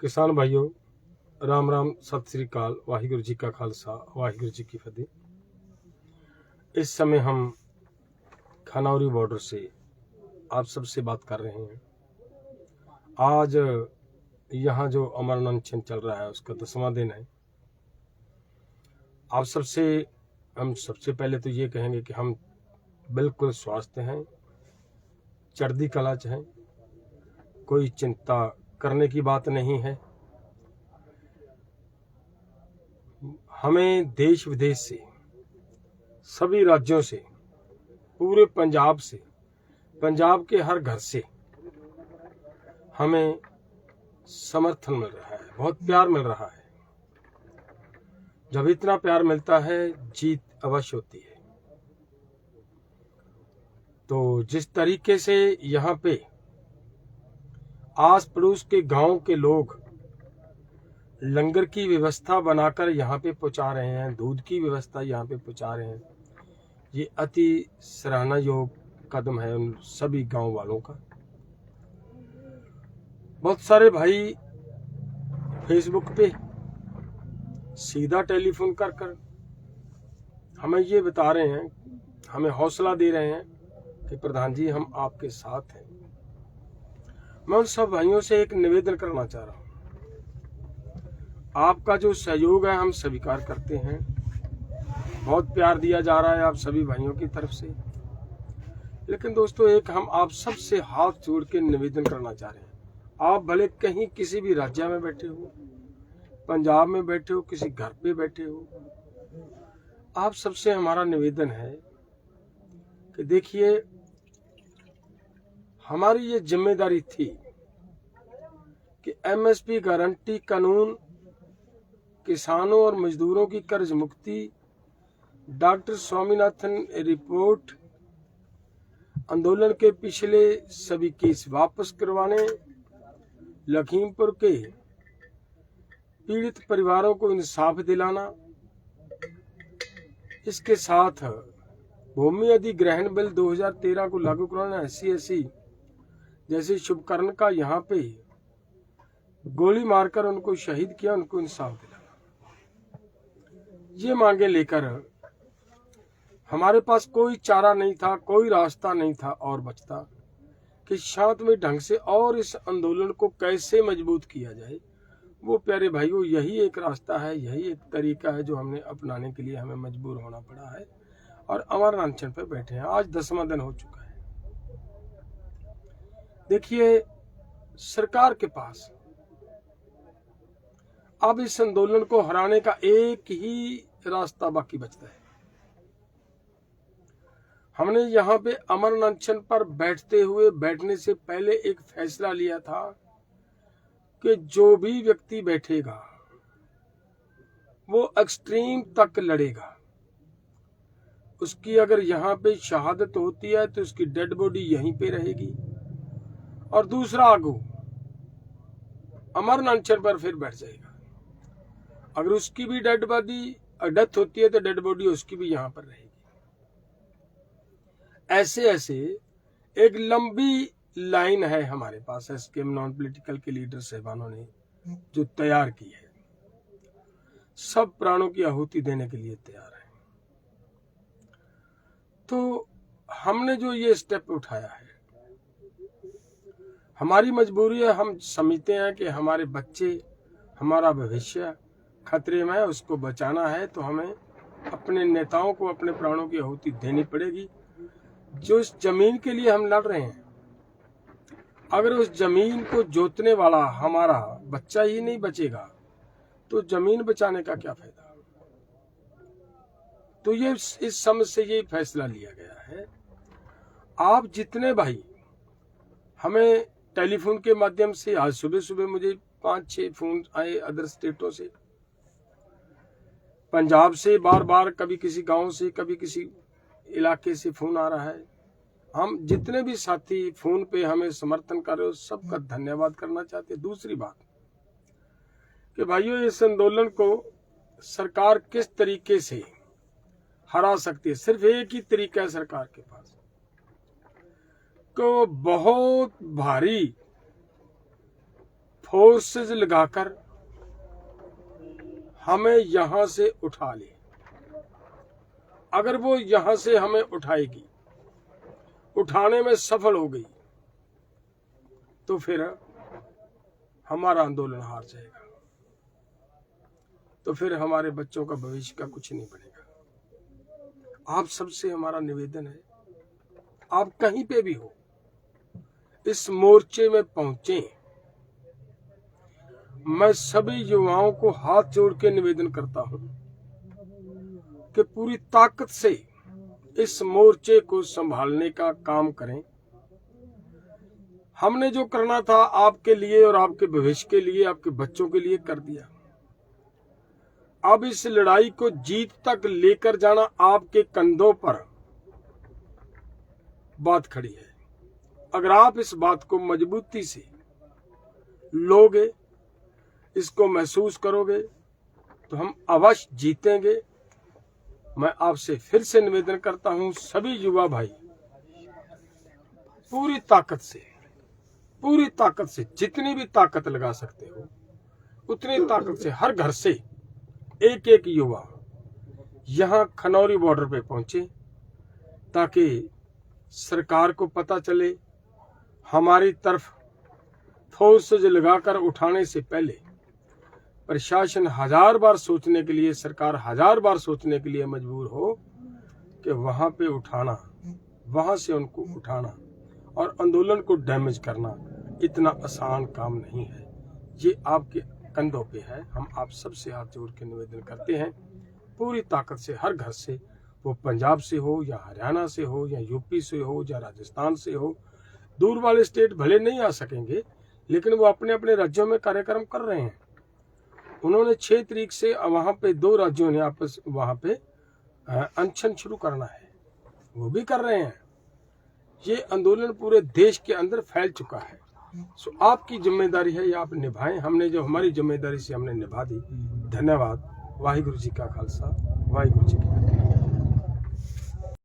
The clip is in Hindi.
किसान भाइयों, राम राम, सत श्री अकाल, वाहिगुरु जी का खालसा, वाहिगुरु जी की फतेह। इस समय हम खनौरी बॉर्डर से आप सबसे बात कर रहे हैं। आज यहाँ जो अमर अनशन चल रहा है उसका 10वां दिन है। हम सबसे पहले तो ये कहेंगे कि हम बिल्कुल स्वस्थ हैं, चढ़ती कला च हैं, कोई चिंता करने की बात नहीं है। हमें देश विदेश से, सभी राज्यों से, पूरे पंजाब से, पंजाब के हर घर से हमें समर्थन मिल रहा है, बहुत प्यार मिल रहा है। जब इतना प्यार मिलता है जीत अवश्य होती है। तो जिस तरीके से यहाँ पे आस पड़ोस के गांव के लोग लंगर की व्यवस्था बनाकर यहाँ पे पहुंचा रहे हैं, दूध की व्यवस्था यहाँ पे पहुंचा रहे हैं, ये अति सराहना योग कदम है उन सभी गांव वालों का। बहुत सारे भाई फेसबुक पे सीधा टेलीफोन कर हमें ये बता रहे हैं, हमें हौसला दे रहे हैं कि प्रधान जी हम आपके साथ हैं। मैं उन सब भाइयों से एक निवेदन करना चाह रहा हूं, आपका जो सहयोग है हम स्वीकार करते हैं। बहुत प्यार दिया जा रहा है आप सभी भाइयों की तरफ से, लेकिन दोस्तों एक हम आप सबसे हाथ जोड़ के निवेदन करना चाह रहे हैं। आप भले कहीं किसी भी राज्य में बैठे हो, पंजाब में बैठे हो, किसी घर पे बैठे हो, आप सबसे हमारा निवेदन है कि देखिए हमारी ये जिम्मेदारी थी कि एमएसपी गारंटी कानून, किसानों और मजदूरों की कर्ज मुक्ति, डॉक्टर स्वामीनाथन रिपोर्ट, आंदोलन के पिछले सभी केस वापस करवाने, लखीमपुर के पीड़ित परिवारों को इंसाफ दिलाना, इसके साथ भूमि अधिग्रहण बिल 2013 को लागू कराना, SC जैसे शुभकर्ण का यहाँ पे गोली मारकर उनको शहीद किया, उनको इंसाफ दिलाना, ये मांगे लेकर हमारे पास कोई चारा नहीं था, कोई रास्ता नहीं था और बचता कि शांतमय ढंग से और इस आंदोलन को कैसे मजबूत किया जाए। वो प्यारे भाइयों यही एक रास्ता है, यही एक तरीका है जो हमने अपनाने के लिए हमें मजबूर होना पड़ा है और अमर अनशन पे बैठे हैं। आज 10वां दिन हो चुका है। देखिए सरकार के पास अब इस आंदोलन को हराने का एक ही रास्ता बाकी बचता है। हमने यहाँ पे अमर अनशन पर बैठने से पहले एक फैसला लिया था कि जो भी व्यक्ति बैठेगा वो एक्सट्रीम तक लड़ेगा। उसकी अगर यहाँ पे शहादत होती है तो उसकी डेड बॉडी यहीं पे रहेगी और दूसरा आगू अमर अनशन पर फिर बैठ जाएगा। अगर उसकी भी डेड बॉडी डेथ होती है तो डेड बॉडी उसकी भी यहाँ पर रहेगी। ऐसे एक लंबी लाइन है हमारे पास एसकेएम नॉन पॉलिटिकल के लीडर साहबानों ने जो तैयार की है। सब प्राणों की आहुति देने के लिए तैयार है। तो हमने जो ये स्टेप उठाया है, हमारी मजबूरी है। हम समझते हैं कि हमारे बच्चे, हमारा भविष्य खतरे में है, उसको बचाना है तो हमें अपने नेताओं को अपने प्राणों की आहुति देनी पड़ेगी। जो इस जमीन के लिए हम लड़ रहे हैं, अगर उस जमीन को जोतने वाला हमारा बच्चा ही नहीं बचेगा तो जमीन बचाने का क्या फायदा। तो ये इस समझ से ये फैसला लिया गया है। आप जितने भाई हमें टेलीफोन के माध्यम से, आज सुबह मुझे 5-6 फोन आए अदर स्टेटों से, पंजाब से बार कभी किसी गांव से, कभी किसी इलाके से फोन आ रहा है। हम जितने भी साथी फोन पे हमें समर्थन कर रहे हो सबका धन्यवाद करना चाहते हैं। दूसरी बात कि भाइयों इस आंदोलन को सरकार किस तरीके से हरा सकती है, सिर्फ एक ही तरीका है सरकार के पास, को बहुत भारी फोर्सेस लगाकर हमें यहां से उठा ले। अगर वो यहां से हमें उठाएगी, उठाने में सफल हो गई, तो फिर हमारा आंदोलन हार जाएगा, तो फिर हमारे बच्चों का भविष्य का कुछ नहीं बनेगा। आप सबसे हमारा निवेदन है, आप कहीं पे भी हो, इस मोर्चे में पहुंचे। मैं सभी युवाओं को हाथ जोड़ के निवेदन करता हूं कि पूरी ताकत से इस मोर्चे को संभालने का काम करें। हमने जो करना था आपके लिए और आपके भविष्य के लिए, आपके बच्चों के लिए कर दिया। अब इस लड़ाई को जीत तक लेकर जाना आपके कंधों पर बात खड़ी है। अगर आप इस बात को मजबूती से लोगे, इसको महसूस करोगे, तो हम अवश्य जीतेंगे। मैं आपसे फिर से निवेदन करता हूं, सभी युवा भाई पूरी ताकत से जितनी भी ताकत लगा सकते हो उतनी ताकत से हर घर से एक एक युवा यहां खनौरी बॉर्डर पे पहुंचे, ताकि सरकार को पता चले हमारी तरफ फोर्सेज लगाकर उठाने से पहले प्रशासन हजार बार सोचने के लिए, सरकार हजार बार सोचने के लिए मजबूर हो कि वहां पे उठाना, वहां से उनको उठाना और आंदोलन को डैमेज करना इतना आसान काम नहीं है। ये आपके कंधों पे है। हम आप सबसे हाथ जोड़ के निवेदन करते हैं, पूरी ताकत से हर घर से, वो पंजाब से हो या हरियाणा से हो या यूपी से हो या राजस्थान से हो, दूर वाले स्टेट भले नहीं आ सकेंगे, लेकिन वो अपने अपने राज्यों में कार्यक्रम कर रहे हैं। उन्होंने 6 तारीख से वहां पे 2 राज्यों ने आपस वहां पे अनशन शुरू करना है, वो भी कर रहे हैं। ये आंदोलन पूरे देश के अंदर फैल चुका है। सो आपकी जिम्मेदारी है, ये आप निभाएं। हमने जो हमारी जिम्मेदारी से हमने निभा दी। धन्यवाद। वाहिगुरु जी का खालसा, वाहिगुरु जी की फतेह।